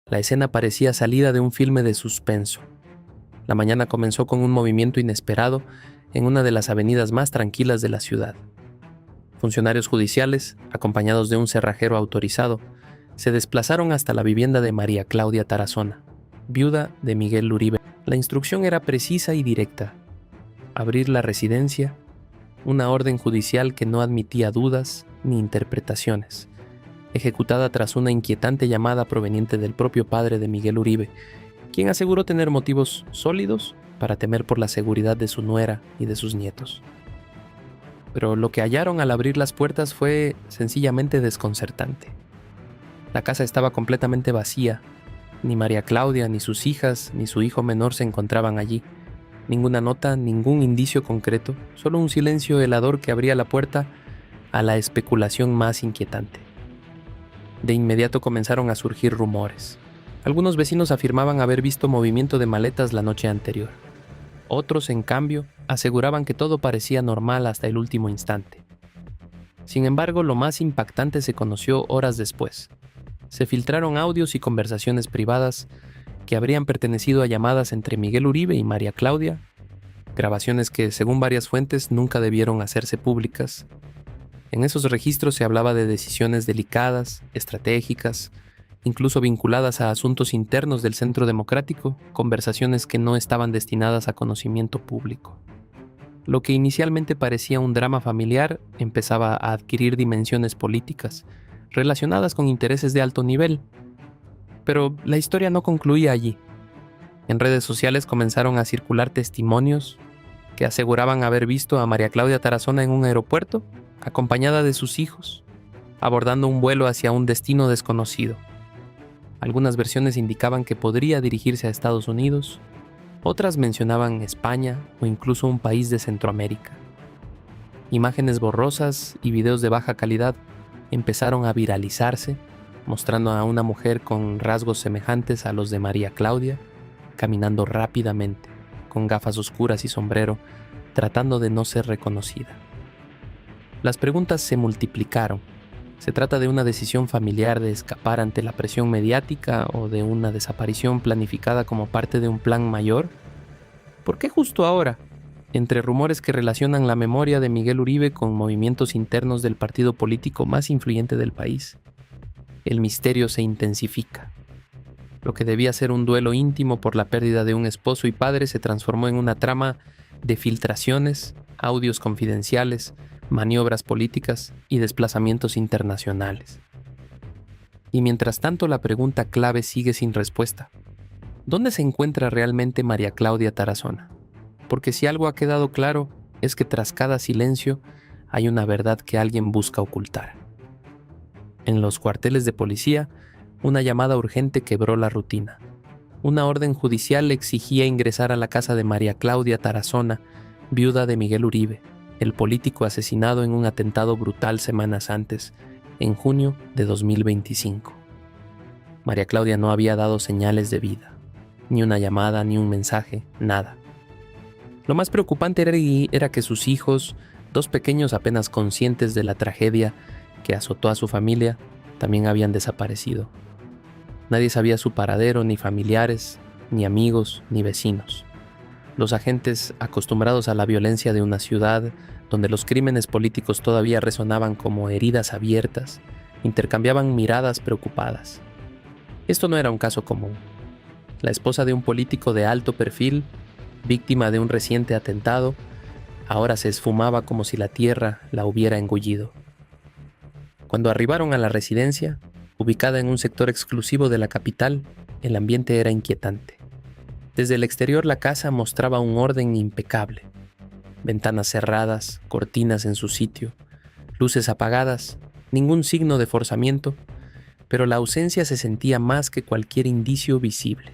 La escena parecía salida de un filme de suspenso. La mañana comenzó con un movimiento inesperado en una de las avenidas más tranquilas de la ciudad. Funcionarios judiciales, acompañados de un cerrajero autorizado, se desplazaron hasta la vivienda de María Claudia Tarazona, viuda de Miguel Uribe. La instrucción era precisa y directa: abrir la residencia, una orden judicial que no admitía dudas ni interpretaciones, ejecutada tras una inquietante llamada proveniente del propio padre de Miguel Uribe, quien aseguró tener motivos sólidos para temer por la seguridad de su nuera y de sus nietos. Pero lo que hallaron al abrir las puertas fue sencillamente desconcertante. La casa estaba completamente vacía. Ni María Claudia, ni sus hijas, ni su hijo menor se encontraban allí. Ninguna nota, ningún indicio concreto, solo un silencio helador que abría la puerta a la especulación más inquietante. De inmediato comenzaron a surgir rumores. Algunos vecinos afirmaban haber visto movimiento de maletas la noche anterior. Otros, en cambio, aseguraban que todo parecía normal hasta el último instante. Sin embargo, lo más impactante se conoció horas después. Se filtraron audios y conversaciones privadas que habrían pertenecido a llamadas entre Miguel Uribe y María Claudia, grabaciones que, según varias fuentes, nunca debieron hacerse públicas. En esos registros se hablaba de decisiones delicadas, estratégicas, incluso vinculadas a asuntos internos del Centro Democrático, conversaciones que no estaban destinadas a conocimiento público. Lo que inicialmente parecía un drama familiar empezaba a adquirir dimensiones políticas, relacionadas con intereses de alto nivel. Pero la historia no concluía allí. En redes sociales comenzaron a circular testimonios que aseguraban haber visto a María Claudia Tarazona en un aeropuerto, acompañada de sus hijos, abordando un vuelo hacia un destino desconocido. Algunas versiones indicaban que podría dirigirse a Estados Unidos, otras mencionaban España o incluso un país de Centroamérica. Imágenes borrosas y videos de baja calidad empezaron a viralizarse, mostrando a una mujer con rasgos semejantes a los de María Claudia, caminando rápidamente, con gafas oscuras y sombrero, tratando de no ser reconocida. Las preguntas se multiplicaron. ¿Se trata de una decisión familiar de escapar ante la presión mediática o de una desaparición planificada como parte de un plan mayor? ¿Por qué justo ahora? Entre rumores que relacionan la memoria de Miguel Uribe con movimientos internos del partido político más influyente del país, el misterio se intensifica. Lo que debía ser un duelo íntimo por la pérdida de un esposo y padre se transformó en una trama de filtraciones, audios confidenciales, maniobras políticas y desplazamientos internacionales. Y mientras tanto, la pregunta clave sigue sin respuesta. ¿Dónde se encuentra realmente María Claudia Tarazona? Porque si algo ha quedado claro, es que tras cada silencio hay una verdad que alguien busca ocultar. En los cuarteles de policía, una llamada urgente quebró la rutina. Una orden judicial exigía ingresar a la casa de María Claudia Tarazona, viuda de Miguel Uribe, el político asesinado en un atentado brutal semanas antes, en junio de 2025. María Claudia no había dado señales de vida, ni una llamada, ni un mensaje, nada. Lo más preocupante era que sus hijos, dos pequeños apenas conscientes de la tragedia que azotó a su familia, también habían desaparecido. Nadie sabía su paradero, ni familiares, ni amigos, ni vecinos. Los agentes, acostumbrados a la violencia de una ciudad donde los crímenes políticos todavía resonaban como heridas abiertas, intercambiaban miradas preocupadas. Esto no era un caso común. La esposa de un político de alto perfil, víctima de un reciente atentado, ahora se esfumaba como si la tierra la hubiera engullido. Cuando arribaron a la residencia, ubicada en un sector exclusivo de la capital, el ambiente era inquietante. Desde el exterior la casa mostraba un orden impecable. Ventanas cerradas, cortinas en su sitio, luces apagadas, ningún signo de forzamiento, pero la ausencia se sentía más que cualquier indicio visible.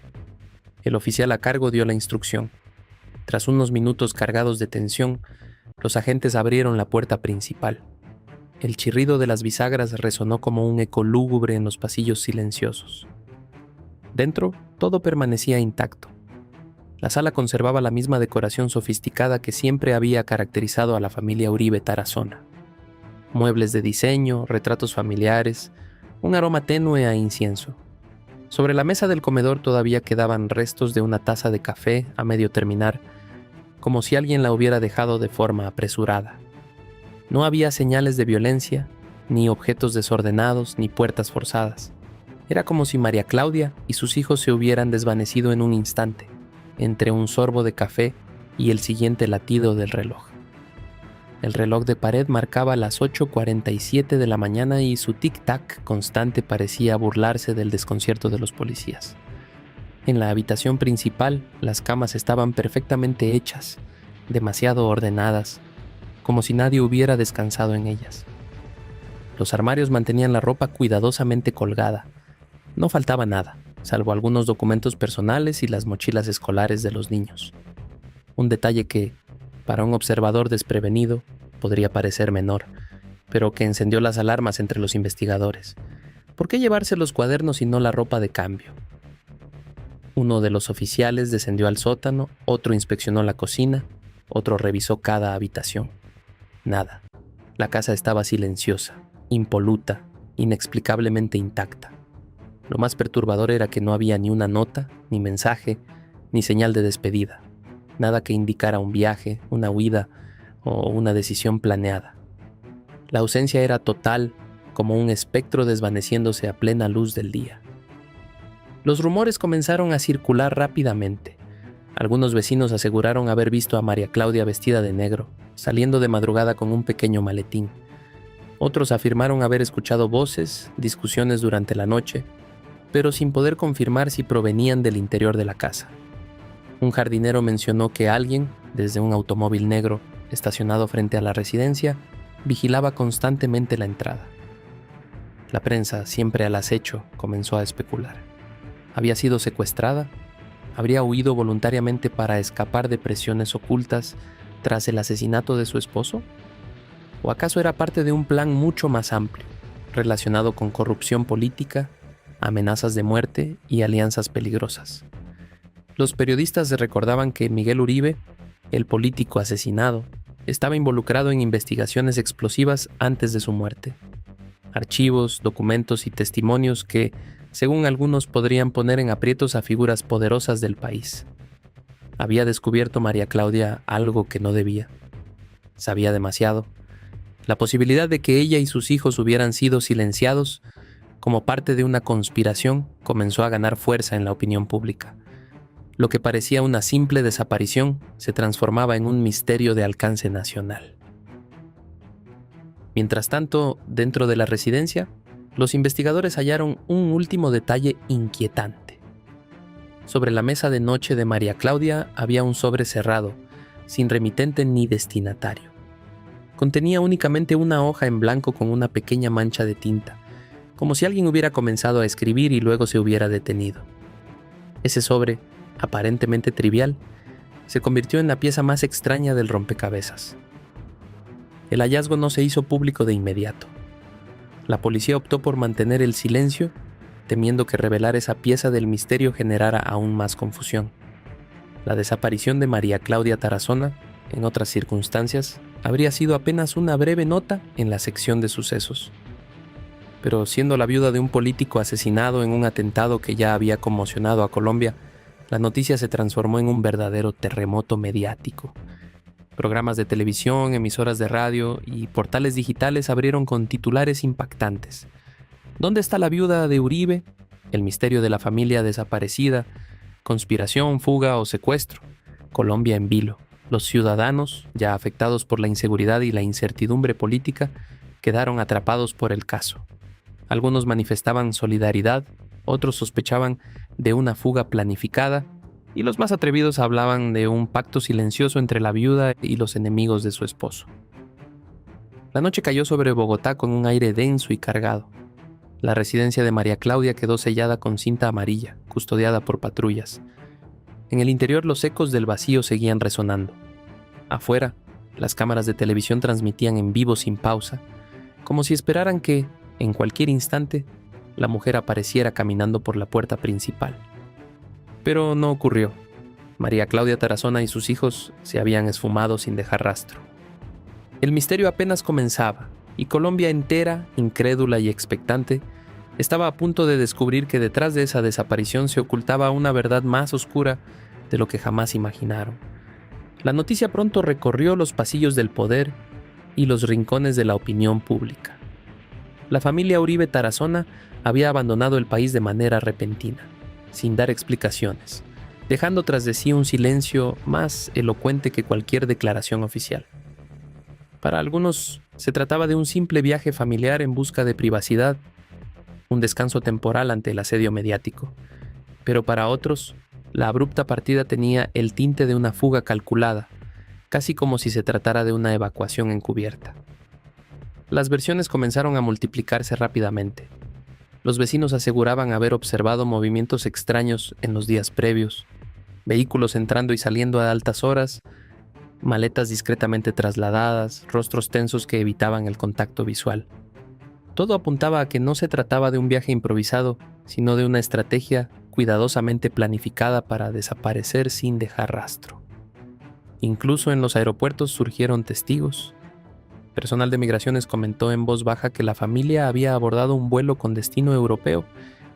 El oficial a cargo dio la instrucción. Tras unos minutos cargados de tensión, los agentes abrieron la puerta principal. El chirrido de las bisagras resonó como un eco lúgubre en los pasillos silenciosos. Dentro, todo permanecía intacto. La sala conservaba la misma decoración sofisticada que siempre había caracterizado a la familia Uribe Tarazona. Muebles de diseño, retratos familiares, un aroma tenue a incienso. Sobre la mesa del comedor todavía quedaban restos de una taza de café a medio terminar, como si alguien la hubiera dejado de forma apresurada. No había señales de violencia, ni objetos desordenados, ni puertas forzadas. Era como si María Claudia y sus hijos se hubieran desvanecido en un instante, entre un sorbo de café y el siguiente latido del reloj. El reloj de pared marcaba las 8:47 de la mañana y su tic-tac constante parecía burlarse del desconcierto de los policías. En la habitación principal, las camas estaban perfectamente hechas, demasiado ordenadas, como si nadie hubiera descansado en ellas. Los armarios mantenían la ropa cuidadosamente colgada. No faltaba nada, salvo algunos documentos personales y las mochilas escolares de los niños. Un detalle que, para un observador desprevenido, podría parecer menor, pero que encendió las alarmas entre los investigadores. ¿Por qué llevarse los cuadernos y no la ropa de cambio? Uno de los oficiales descendió al sótano, otro inspeccionó la cocina, otro revisó cada habitación. Nada. La casa estaba silenciosa, impoluta, inexplicablemente intacta. Lo más perturbador era que no había ni una nota, ni mensaje, ni señal de despedida. Nada que indicara un viaje, una huida o una decisión planeada. La ausencia era total, como un espectro desvaneciéndose a plena luz del día. Los rumores comenzaron a circular rápidamente. Algunos vecinos aseguraron haber visto a María Claudia vestida de negro, saliendo de madrugada con un pequeño maletín. Otros afirmaron haber escuchado voces, discusiones durante la noche, pero sin poder confirmar si provenían del interior de la casa. Un jardinero mencionó que alguien, desde un automóvil negro estacionado frente a la residencia, vigilaba constantemente la entrada. La prensa, siempre al acecho, comenzó a especular. ¿Había sido secuestrada? ¿Habría huido voluntariamente para escapar de presiones ocultas tras el asesinato de su esposo? ¿O acaso era parte de un plan mucho más amplio, relacionado con corrupción política, amenazas de muerte y alianzas peligrosas? Los periodistas recordaban que Miguel Uribe, el político asesinado, estaba involucrado en investigaciones explosivas antes de su muerte. Archivos, documentos y testimonios que, según algunos, podrían poner en aprietos a figuras poderosas del país. Había descubierto María Claudia algo que no debía. Sabía demasiado. La posibilidad de que ella y sus hijos hubieran sido silenciados como parte de una conspiración comenzó a ganar fuerza en la opinión pública. Lo que parecía una simple desaparición se transformaba en un misterio de alcance nacional. Mientras tanto, dentro de la residencia, los investigadores hallaron un último detalle inquietante. Sobre la mesa de noche de María Claudia había un sobre cerrado, sin remitente ni destinatario. Contenía únicamente una hoja en blanco con una pequeña mancha de tinta, como si alguien hubiera comenzado a escribir y luego se hubiera detenido. Ese sobre, aparentemente trivial, se convirtió en la pieza más extraña del rompecabezas. El hallazgo no se hizo público de inmediato. La policía optó por mantener el silencio, temiendo que revelar esa pieza del misterio generara aún más confusión. La desaparición de María Claudia Tarazona, en otras circunstancias, habría sido apenas una breve nota en la sección de sucesos. Pero siendo la viuda de un político asesinado en un atentado que ya había conmocionado a Colombia, la noticia se transformó en un verdadero terremoto mediático. Programas de televisión, emisoras de radio y portales digitales abrieron con titulares impactantes. ¿Dónde está la viuda de Uribe? El misterio de la familia desaparecida. Conspiración, fuga o secuestro. Colombia en vilo. Los ciudadanos, ya afectados por la inseguridad y la incertidumbre política, quedaron atrapados por el caso. Algunos manifestaban solidaridad, otros sospechaban de una fuga planificada, y los más atrevidos hablaban de un pacto silencioso entre la viuda y los enemigos de su esposo. La noche cayó sobre Bogotá con un aire denso y cargado. La residencia de María Claudia quedó sellada con cinta amarilla, custodiada por patrullas. En el interior los ecos del vacío seguían resonando. Afuera, las cámaras de televisión transmitían en vivo sin pausa, como si esperaran que, en cualquier instante, la mujer apareciera caminando por la puerta principal. Pero no ocurrió. María Claudia Tarazona y sus hijos se habían esfumado sin dejar rastro. El misterio apenas comenzaba, y Colombia entera, incrédula y expectante, Estaba a punto de descubrir que detrás de esa desaparición se ocultaba una verdad más oscura de lo que jamás imaginaron. La noticia pronto recorrió los pasillos del poder y los rincones de la opinión pública. La familia Uribe Tarazona había abandonado el país de manera repentina, sin dar explicaciones, dejando tras de sí un silencio más elocuente que cualquier declaración oficial. Para algunos se trataba de un simple viaje familiar en busca de privacidad, un descanso temporal ante el asedio mediático, pero para otros, la abrupta partida tenía el tinte de una fuga calculada, casi como si se tratara de una evacuación encubierta. Las versiones comenzaron a multiplicarse rápidamente. Los vecinos aseguraban haber observado movimientos extraños en los días previos, vehículos entrando y saliendo a altas horas, maletas discretamente trasladadas, rostros tensos que evitaban el contacto visual. Todo apuntaba a que no se trataba de un viaje improvisado, sino de una estrategia cuidadosamente planificada para desaparecer sin dejar rastro. Incluso en los aeropuertos surgieron testigos. Personal de migraciones comentó en voz baja que la familia había abordado un vuelo con destino europeo,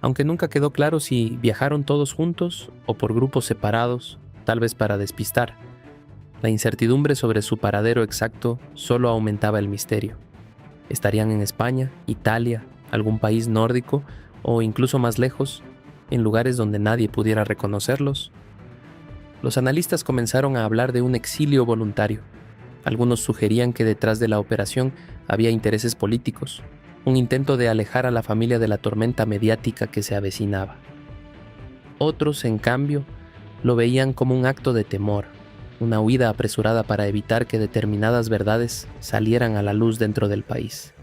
aunque nunca quedó claro si viajaron todos juntos o por grupos separados, tal vez para despistar. La incertidumbre sobre su paradero exacto solo aumentaba el misterio. ¿Estarían en España, Italia, algún país nórdico o incluso más lejos, en lugares donde nadie pudiera reconocerlos? Los analistas comenzaron a hablar de un exilio voluntario. Algunos sugerían que detrás de la operación había intereses políticos, un intento de alejar a la familia de la tormenta mediática que se avecinaba. Otros, en cambio, lo veían como un acto de temor, una huida apresurada para evitar que determinadas verdades salieran a la luz dentro del país.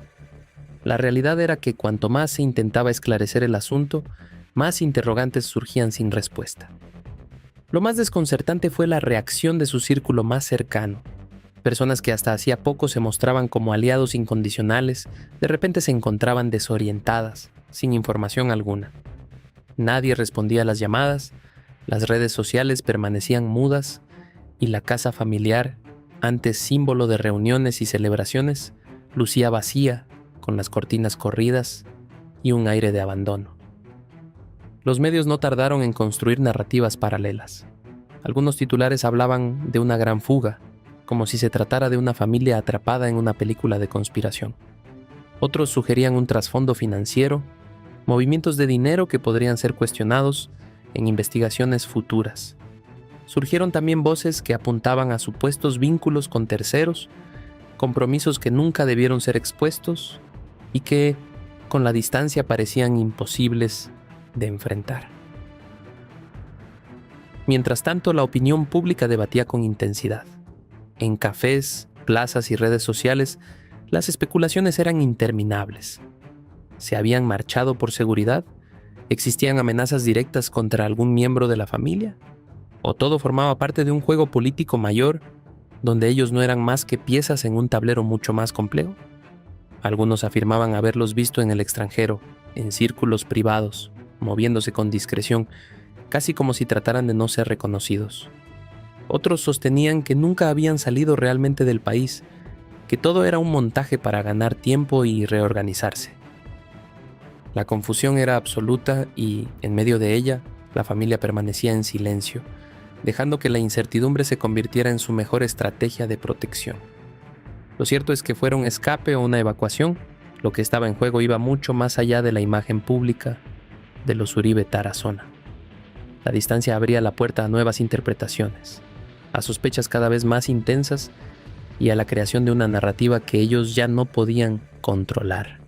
La realidad era que cuanto más se intentaba esclarecer el asunto, más interrogantes surgían sin respuesta. Lo más desconcertante fue la reacción de su círculo más cercano. Personas que hasta hacía poco se mostraban como aliados incondicionales, de repente se encontraban desorientadas, sin información alguna. Nadie respondía a las llamadas, las redes sociales permanecían mudas y la casa familiar, antes símbolo de reuniones y celebraciones, lucía vacía, con las cortinas corridas y un aire de abandono. Los medios no tardaron en construir narrativas paralelas. Algunos titulares hablaban de una gran fuga, como si se tratara de una familia atrapada en una película de conspiración. Otros sugerían un trasfondo financiero, movimientos de dinero que podrían ser cuestionados en investigaciones futuras. Surgieron también voces que apuntaban a supuestos vínculos con terceros, compromisos que nunca debieron ser expuestos y que, con la distancia, parecían imposibles de enfrentar. Mientras tanto, la opinión pública debatía con intensidad. En cafés, plazas y redes sociales, las especulaciones eran interminables. ¿Se habían marchado por seguridad? ¿Existían amenazas directas contra algún miembro de la familia? ¿O todo formaba parte de un juego político mayor, donde ellos no eran más que piezas en un tablero mucho más complejo? Algunos afirmaban haberlos visto en el extranjero, en círculos privados, moviéndose con discreción, casi como si trataran de no ser reconocidos. Otros sostenían que nunca habían salido realmente del país, que todo era un montaje para ganar tiempo y reorganizarse. La confusión era absoluta y, en medio de ella, la familia permanecía en silencio, dejando que la incertidumbre se convirtiera en su mejor estrategia de protección. Lo cierto es que fuera un escape o una evacuación, lo que estaba en juego iba mucho más allá de la imagen pública de los Uribe Tarazona. La distancia abría la puerta a nuevas interpretaciones, a sospechas cada vez más intensas y a la creación de una narrativa que ellos ya no podían controlar.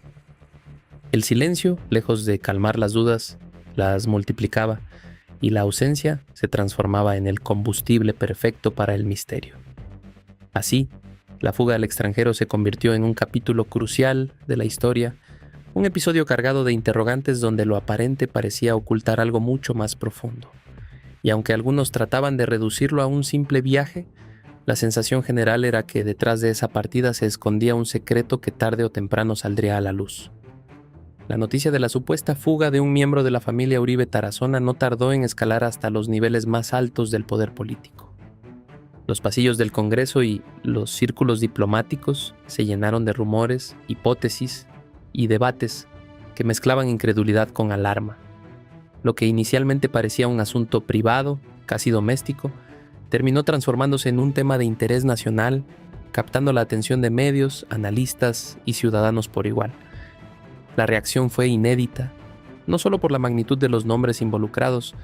El silencio, lejos de calmar las dudas, las multiplicaba, y la ausencia se transformaba en el combustible perfecto para el misterio. Así, la fuga al extranjero se convirtió en un capítulo crucial de la historia, un episodio cargado de interrogantes donde lo aparente parecía ocultar algo mucho más profundo. Y aunque algunos trataban de reducirlo a un simple viaje, la sensación general era que detrás de esa partida se escondía un secreto que tarde o temprano saldría a la luz. La noticia de la supuesta fuga de un miembro de la familia Uribe Tarazona no tardó en escalar hasta los niveles más altos del poder político. Los pasillos del Congreso y los círculos diplomáticos se llenaron de rumores, hipótesis y debates que mezclaban incredulidad con alarma. Lo que inicialmente parecía un asunto privado, casi doméstico, terminó transformándose en un tema de interés nacional, captando la atención de medios, analistas y ciudadanos por igual. La reacción fue inédita, no solo por la magnitud de los nombres involucrados,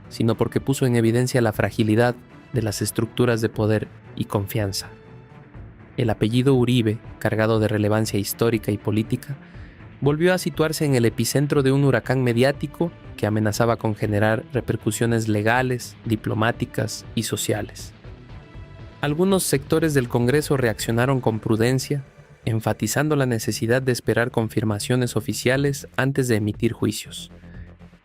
sino porque puso en evidencia la fragilidad de las estructuras de poder y confianza. El apellido Uribe, cargado de relevancia histórica y política, volvió a situarse en el epicentro de un huracán mediático que amenazaba con generar repercusiones legales, diplomáticas y sociales. Algunos sectores del Congreso reaccionaron con prudencia, enfatizando la necesidad de esperar confirmaciones oficiales antes de emitir juicios.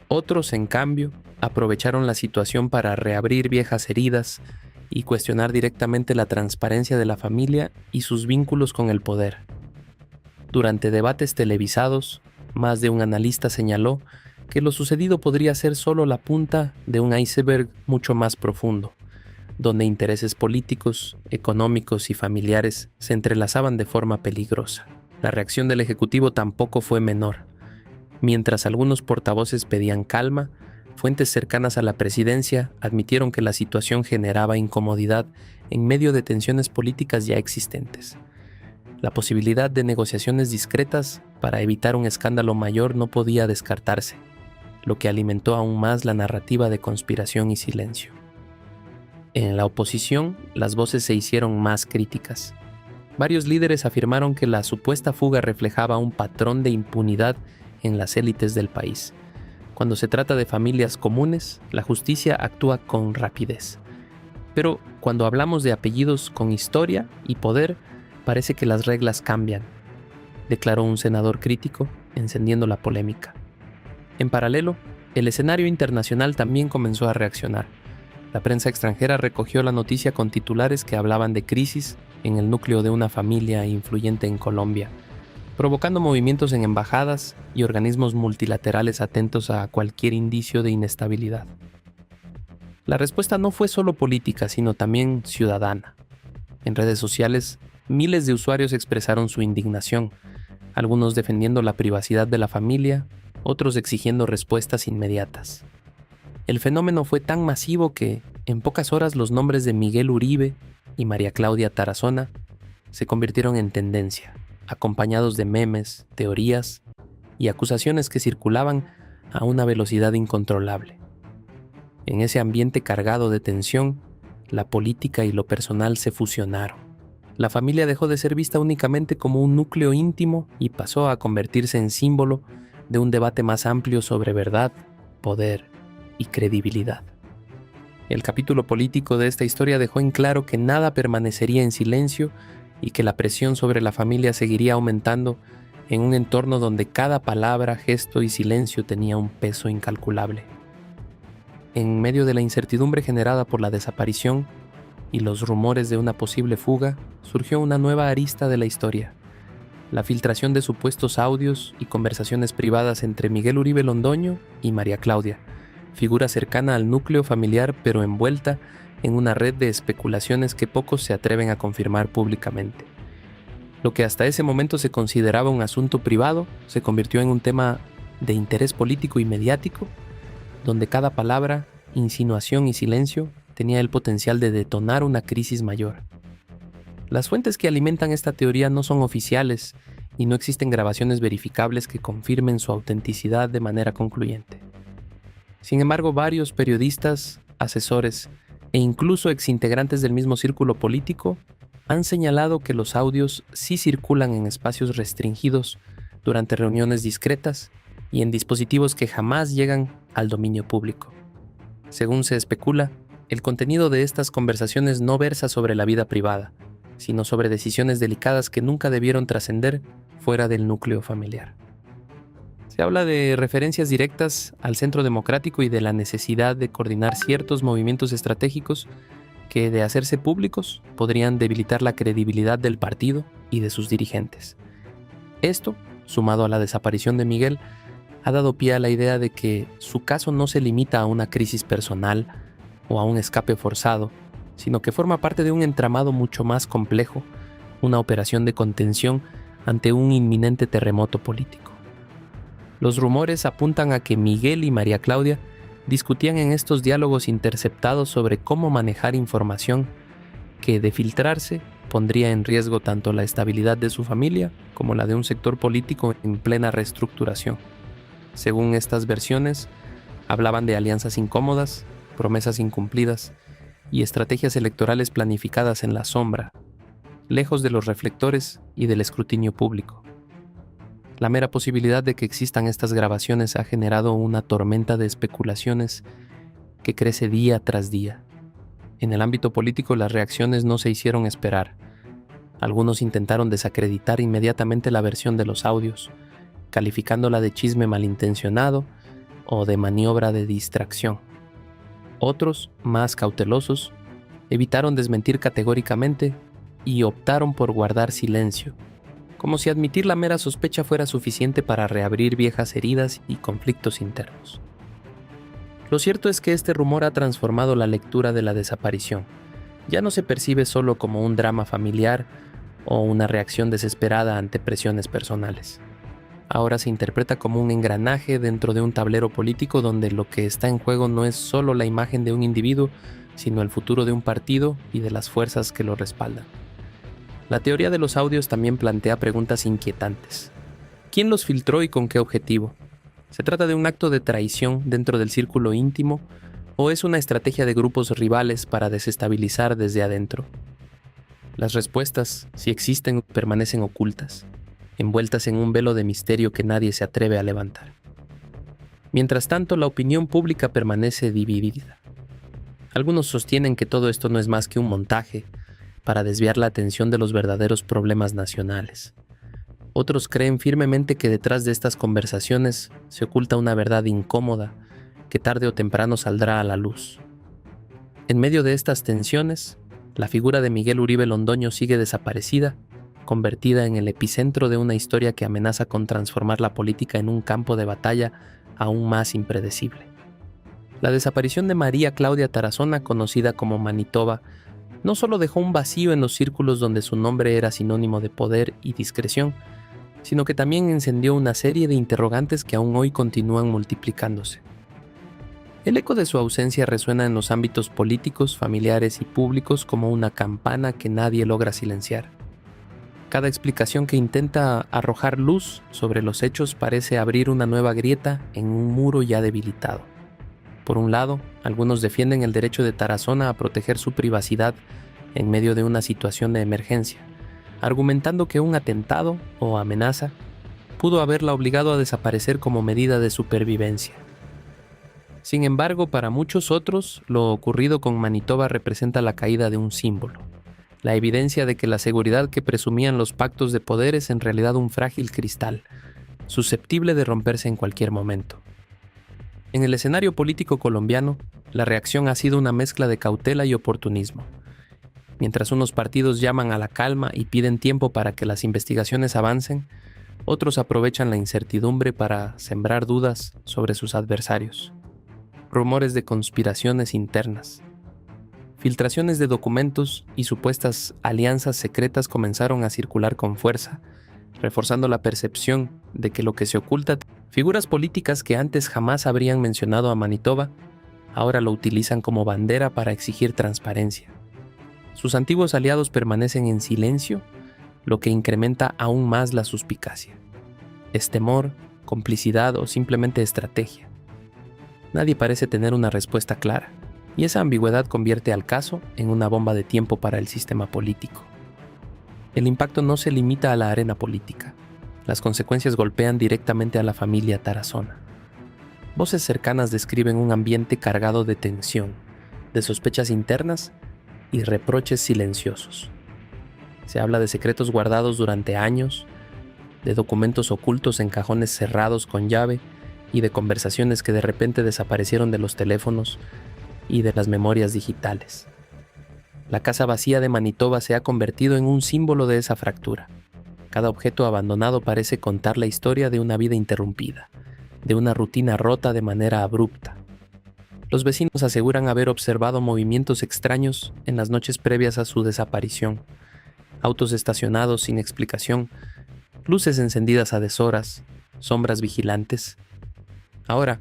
Otros, en cambio, aprovecharon la situación para reabrir viejas heridas y cuestionar directamente la transparencia de la familia y sus vínculos con el poder. Durante debates televisados, más de un analista señaló que lo sucedido podría ser solo la punta de un iceberg mucho más profundo, donde intereses políticos, económicos y familiares se entrelazaban de forma peligrosa. La reacción del Ejecutivo tampoco fue menor. Mientras algunos portavoces pedían calma, fuentes cercanas a la presidencia admitieron que la situación generaba incomodidad en medio de tensiones políticas ya existentes. La posibilidad de negociaciones discretas para evitar un escándalo mayor no podía descartarse, lo que alimentó aún más la narrativa de conspiración y silencio. En la oposición, las voces se hicieron más críticas. Varios líderes afirmaron que la supuesta fuga reflejaba un patrón de impunidad en las élites del país. Cuando se trata de familias comunes, la justicia actúa con rapidez. Pero cuando hablamos de apellidos con historia y poder, parece que las reglas cambian, declaró un senador crítico, encendiendo la polémica. En paralelo, el escenario internacional también comenzó a reaccionar. La prensa extranjera recogió la noticia con titulares que hablaban de crisis en el núcleo de una familia influyente en Colombia, provocando movimientos en embajadas y organismos multilaterales atentos a cualquier indicio de inestabilidad. La respuesta no fue solo política, sino también ciudadana. En redes sociales, miles de usuarios expresaron su indignación, algunos defendiendo la privacidad de la familia, otros exigiendo respuestas inmediatas. El fenómeno fue tan masivo que, en pocas horas, los nombres de Miguel Uribe y María Claudia Tarazona se convirtieron en tendencia, acompañados de memes, teorías y acusaciones que circulaban a una velocidad incontrolable. En ese ambiente cargado de tensión, la política y lo personal se fusionaron. La familia dejó de ser vista únicamente como un núcleo íntimo y pasó a convertirse en símbolo de un debate más amplio sobre verdad, poder y credibilidad. El capítulo político de esta historia dejó en claro que nada permanecería en silencio y que la presión sobre la familia seguiría aumentando en un entorno donde cada palabra, gesto y silencio tenía un peso incalculable. En medio de la incertidumbre generada por la desaparición y los rumores de una posible fuga, surgió una nueva arista de la historia: la filtración de supuestos audios y conversaciones privadas entre Miguel Uribe Londoño y María Claudia, figura cercana al núcleo familiar pero envuelta en una red de especulaciones que pocos se atreven a confirmar públicamente. Lo que hasta ese momento se consideraba un asunto privado se convirtió en un tema de interés político y mediático, donde cada palabra, insinuación y silencio tenía el potencial de detonar una crisis mayor. Las fuentes que alimentan esta teoría no son oficiales y no existen grabaciones verificables que confirmen su autenticidad de manera concluyente. Sin embargo, varios periodistas, asesores e incluso exintegrantes del mismo círculo político han señalado que los audios sí circulan en espacios restringidos durante reuniones discretas y en dispositivos que jamás llegan al dominio público. Según se especula, el contenido de estas conversaciones no versa sobre la vida privada, sino sobre decisiones delicadas que nunca debieron trascender fuera del núcleo familiar. Se habla de referencias directas al Centro Democrático y de la necesidad de coordinar ciertos movimientos estratégicos que, de hacerse públicos, podrían debilitar la credibilidad del partido y de sus dirigentes. Esto, sumado a la desaparición de Miguel, ha dado pie a la idea de que su caso no se limita a una crisis personal o a un escape forzado, sino que forma parte de un entramado mucho más complejo, una operación de contención ante un inminente terremoto político. Los rumores apuntan a que Miguel y María Claudia discutían en estos diálogos interceptados sobre cómo manejar información que, de filtrarse, pondría en riesgo tanto la estabilidad de su familia como la de un sector político en plena reestructuración. Según estas versiones, hablaban de alianzas incómodas, promesas incumplidas y estrategias electorales planificadas en la sombra, lejos de los reflectores y del escrutinio público. La mera posibilidad de que existan estas grabaciones ha generado una tormenta de especulaciones que crece día tras día. En el ámbito político, las reacciones no se hicieron esperar. Algunos intentaron desacreditar inmediatamente la versión de los audios, calificándola de chisme malintencionado o de maniobra de distracción. Otros, más cautelosos, evitaron desmentir categóricamente y optaron por guardar silencio, como si admitir la mera sospecha fuera suficiente para reabrir viejas heridas y conflictos internos. Lo cierto es que este rumor ha transformado la lectura de la desaparición. Ya no se percibe solo como un drama familiar o una reacción desesperada ante presiones personales. Ahora se interpreta como un engranaje dentro de un tablero político donde lo que está en juego no es solo la imagen de un individuo, sino el futuro de un partido y de las fuerzas que lo respaldan. La teoría de los audios también plantea preguntas inquietantes. ¿Quién los filtró y con qué objetivo? ¿Se trata de un acto de traición dentro del círculo íntimo o es una estrategia de grupos rivales para desestabilizar desde adentro? Las respuestas, si existen, permanecen ocultas, envueltas en un velo de misterio que nadie se atreve a levantar. Mientras tanto, la opinión pública permanece dividida. Algunos sostienen que todo esto no es más que un montaje para desviar la atención de los verdaderos problemas nacionales. Otros creen firmemente que detrás de estas conversaciones se oculta una verdad incómoda que tarde o temprano saldrá a la luz. En medio de estas tensiones, la figura de Miguel Uribe Londoño sigue desaparecida, convertida en el epicentro de una historia que amenaza con transformar la política en un campo de batalla aún más impredecible. La desaparición de María Claudia Tarazona, conocida como Manitoba, no solo dejó un vacío en los círculos donde su nombre era sinónimo de poder y discreción, sino que también encendió una serie de interrogantes que aún hoy continúan multiplicándose. El eco de su ausencia resuena en los ámbitos políticos, familiares y públicos como una campana que nadie logra silenciar. Cada explicación que intenta arrojar luz sobre los hechos parece abrir una nueva grieta en un muro ya debilitado. Por un lado, algunos defienden el derecho de Tarazona a proteger su privacidad en medio de una situación de emergencia, argumentando que un atentado o amenaza pudo haberla obligado a desaparecer como medida de supervivencia. Sin embargo, para muchos otros, lo ocurrido con Manitoba representa la caída de un símbolo, la evidencia de que la seguridad que presumían los pactos de poder es en realidad un frágil cristal, susceptible de romperse en cualquier momento. En el escenario político colombiano, la reacción ha sido una mezcla de cautela y oportunismo. Mientras unos partidos llaman a la calma y piden tiempo para que las investigaciones avancen, otros aprovechan la incertidumbre para sembrar dudas sobre sus adversarios. Rumores de conspiraciones internas, filtraciones de documentos y supuestas alianzas secretas comenzaron a circular con fuerza, reforzando la percepción de que lo que se oculta. Figuras políticas que antes jamás habrían mencionado a Manitoba, ahora lo utilizan como bandera para exigir transparencia. Sus antiguos aliados permanecen en silencio, lo que incrementa aún más la suspicacia. ¿Es temor, complicidad o simplemente estrategia? Nadie parece tener una respuesta clara, y esa ambigüedad convierte al caso en una bomba de tiempo para el sistema político. El impacto no se limita a la arena política. Las consecuencias golpean directamente a la familia Tarazona. Voces cercanas describen un ambiente cargado de tensión, de sospechas internas y reproches silenciosos. Se habla de secretos guardados durante años, de documentos ocultos en cajones cerrados con llave y de conversaciones que de repente desaparecieron de los teléfonos y de las memorias digitales. La casa vacía de Manitoba se ha convertido en un símbolo de esa fractura. Cada objeto abandonado parece contar la historia de una vida interrumpida, de una rutina rota de manera abrupta. Los vecinos aseguran haber observado movimientos extraños en las noches previas a su desaparición. Autos estacionados sin explicación, luces encendidas a deshoras, sombras vigilantes. Ahora,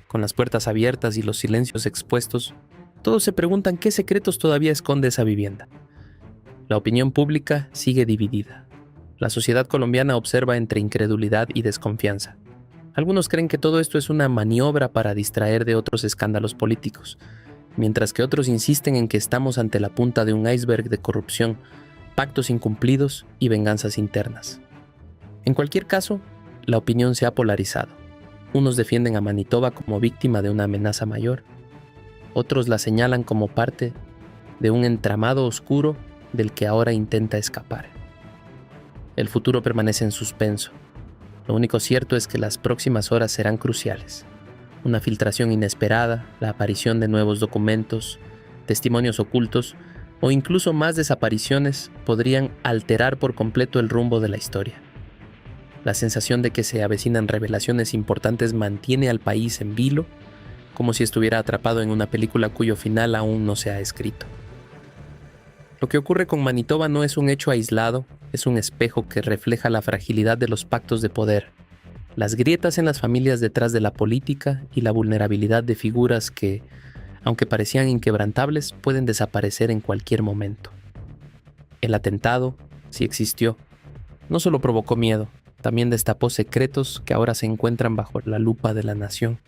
con las puertas abiertas y los silencios expuestos, todos se preguntan qué secretos todavía esconde esa vivienda. La opinión pública sigue dividida. La sociedad colombiana observa entre incredulidad y desconfianza. Algunos creen que todo esto es una maniobra para distraer de otros escándalos políticos, mientras que otros insisten en que estamos ante la punta de un iceberg de corrupción, pactos incumplidos y venganzas internas. En cualquier caso, la opinión se ha polarizado. Unos defienden a Manitoba como víctima de una amenaza mayor, otros la señalan como parte de un entramado oscuro del que ahora intenta escapar. El futuro permanece en suspenso. Lo único cierto es que las próximas horas serán cruciales. Una filtración inesperada, la aparición de nuevos documentos, testimonios ocultos o incluso más desapariciones podrían alterar por completo el rumbo de la historia. La sensación de que se avecinan revelaciones importantes mantiene al país en vilo, como si estuviera atrapado en una película cuyo final aún no se ha escrito. Lo que ocurre con Manitoba no es un hecho aislado, es un espejo que refleja la fragilidad de los pactos de poder, las grietas en las familias detrás de la política y la vulnerabilidad de figuras que, aunque parecían inquebrantables, pueden desaparecer en cualquier momento. El atentado, si existió, no solo provocó miedo, también destapó secretos que ahora se encuentran bajo la lupa de la nación.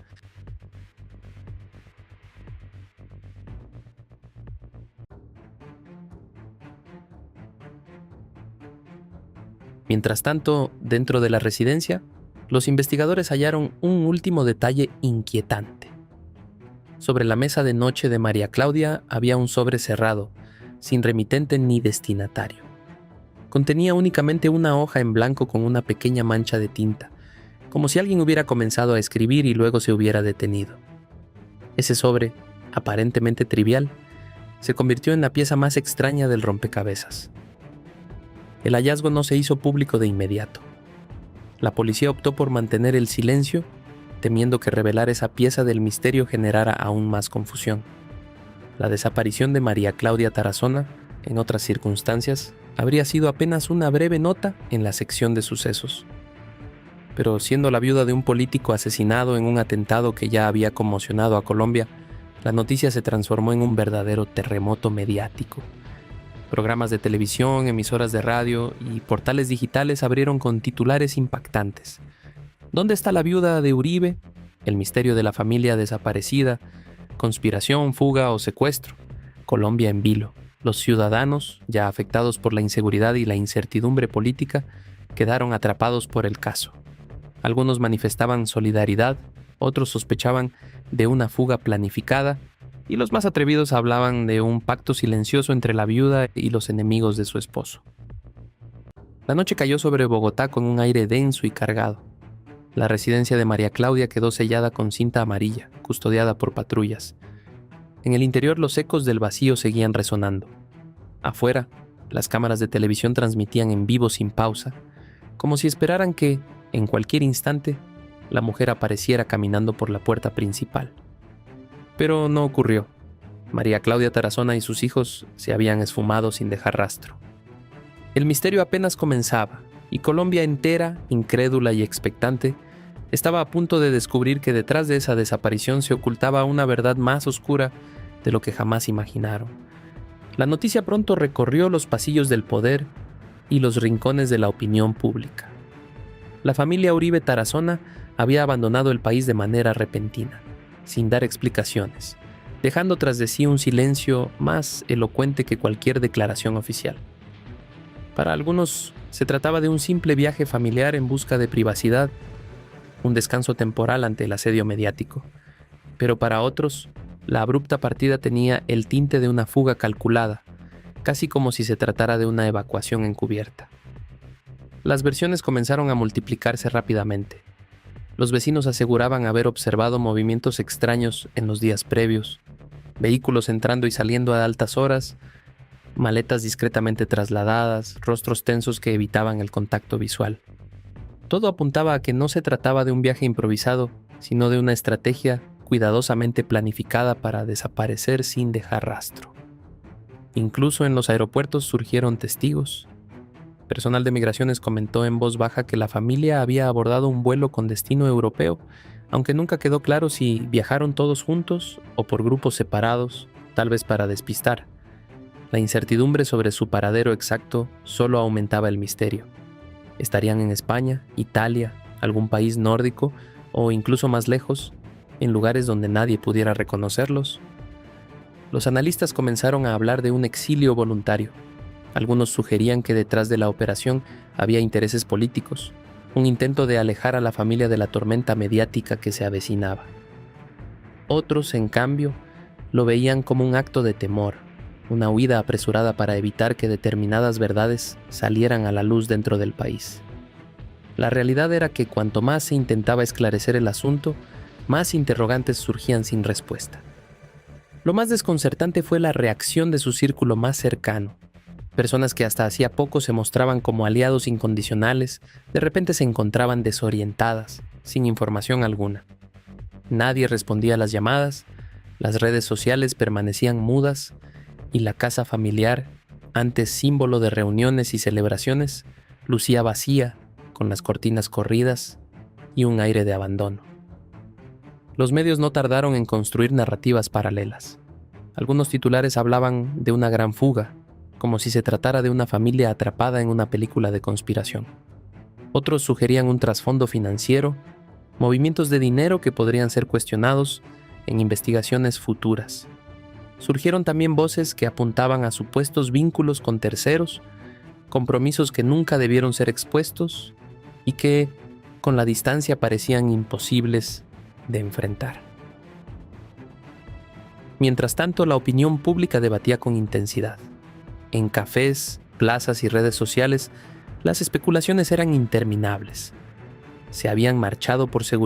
Mientras tanto, dentro de la residencia, los investigadores hallaron un último detalle inquietante. Sobre la mesa de noche de María Claudia había un sobre cerrado, sin remitente ni destinatario. Contenía únicamente una hoja en blanco con una pequeña mancha de tinta, como si alguien hubiera comenzado a escribir y luego se hubiera detenido. Ese sobre, aparentemente trivial, se convirtió en la pieza más extraña del rompecabezas. El hallazgo no se hizo público de inmediato. La policía optó por mantener el silencio, temiendo que revelar esa pieza del misterio generara aún más confusión. La desaparición de María Claudia Tarazona, en otras circunstancias, habría sido apenas una breve nota en la sección de sucesos. Pero siendo la viuda de un político asesinado en un atentado que ya había conmocionado a Colombia, la noticia se transformó en un verdadero terremoto mediático. Programas de televisión, emisoras de radio y portales digitales abrieron con titulares impactantes. ¿Dónde está la viuda de Uribe? El misterio de la familia desaparecida. Conspiración, fuga o secuestro. Colombia en vilo. Los ciudadanos, ya afectados por la inseguridad y la incertidumbre política, quedaron atrapados por el caso. Algunos manifestaban solidaridad, otros sospechaban de una fuga planificada, y los más atrevidos hablaban de un pacto silencioso entre la viuda y los enemigos de su esposo. La noche cayó sobre Bogotá con un aire denso y cargado. La residencia de María Claudia quedó sellada con cinta amarilla, custodiada por patrullas. En el interior los ecos del vacío seguían resonando. Afuera, las cámaras de televisión transmitían en vivo sin pausa, como si esperaran que, en cualquier instante, la mujer apareciera caminando por la puerta principal. Pero no ocurrió. María Claudia Tarazona y sus hijos se habían esfumado sin dejar rastro. El misterio apenas comenzaba, y Colombia entera, incrédula y expectante, estaba a punto de descubrir que detrás de esa desaparición se ocultaba una verdad más oscura de lo que jamás imaginaron. La noticia pronto recorrió los pasillos del poder y los rincones de la opinión pública. La familia Uribe Tarazona había abandonado el país de manera repentina, sin dar explicaciones, dejando tras de sí un silencio más elocuente que cualquier declaración oficial. Para algunos se trataba de un simple viaje familiar en busca de privacidad, un descanso temporal ante el asedio mediático, pero para otros, la abrupta partida tenía el tinte de una fuga calculada, casi como si se tratara de una evacuación encubierta. Las versiones comenzaron a multiplicarse rápidamente. Los vecinos aseguraban haber observado movimientos extraños en los días previos, vehículos entrando y saliendo a altas horas, maletas discretamente trasladadas, rostros tensos que evitaban el contacto visual. Todo apuntaba a que no se trataba de un viaje improvisado, sino de una estrategia cuidadosamente planificada para desaparecer sin dejar rastro. Incluso en los aeropuertos surgieron testigos. Personal de migraciones comentó en voz baja que la familia había abordado un vuelo con destino europeo, aunque nunca quedó claro si viajaron todos juntos o por grupos separados, tal vez para despistar. La incertidumbre sobre su paradero exacto solo aumentaba el misterio. ¿Estarían en España, Italia, algún país nórdico o incluso más lejos, en lugares donde nadie pudiera reconocerlos? Los analistas comenzaron a hablar de un exilio voluntario. Algunos sugerían que detrás de la operación había intereses políticos, un intento de alejar a la familia de la tormenta mediática que se avecinaba. Otros, en cambio, lo veían como un acto de temor, una huida apresurada para evitar que determinadas verdades salieran a la luz dentro del país. La realidad era que cuanto más se intentaba esclarecer el asunto, más interrogantes surgían sin respuesta. Lo más desconcertante fue la reacción de su círculo más cercano. Personas que hasta hacía poco se mostraban como aliados incondicionales, de repente se encontraban desorientadas, sin información alguna. Nadie respondía a las llamadas, las redes sociales permanecían mudas y la casa familiar, antes símbolo de reuniones y celebraciones, lucía vacía, con las cortinas corridas y un aire de abandono. Los medios no tardaron en construir narrativas paralelas. Algunos titulares hablaban de una gran fuga, como si se tratara de una familia atrapada en una película de conspiración. Otros sugerían un trasfondo financiero, movimientos de dinero que podrían ser cuestionados en investigaciones futuras. Surgieron también voces que apuntaban a supuestos vínculos con terceros, compromisos que nunca debieron ser expuestos y que, con la distancia, parecían imposibles de enfrentar. Mientras tanto, la opinión pública debatía con intensidad. En cafés, plazas y redes sociales, las especulaciones eran interminables. Se habían marchado por seguridad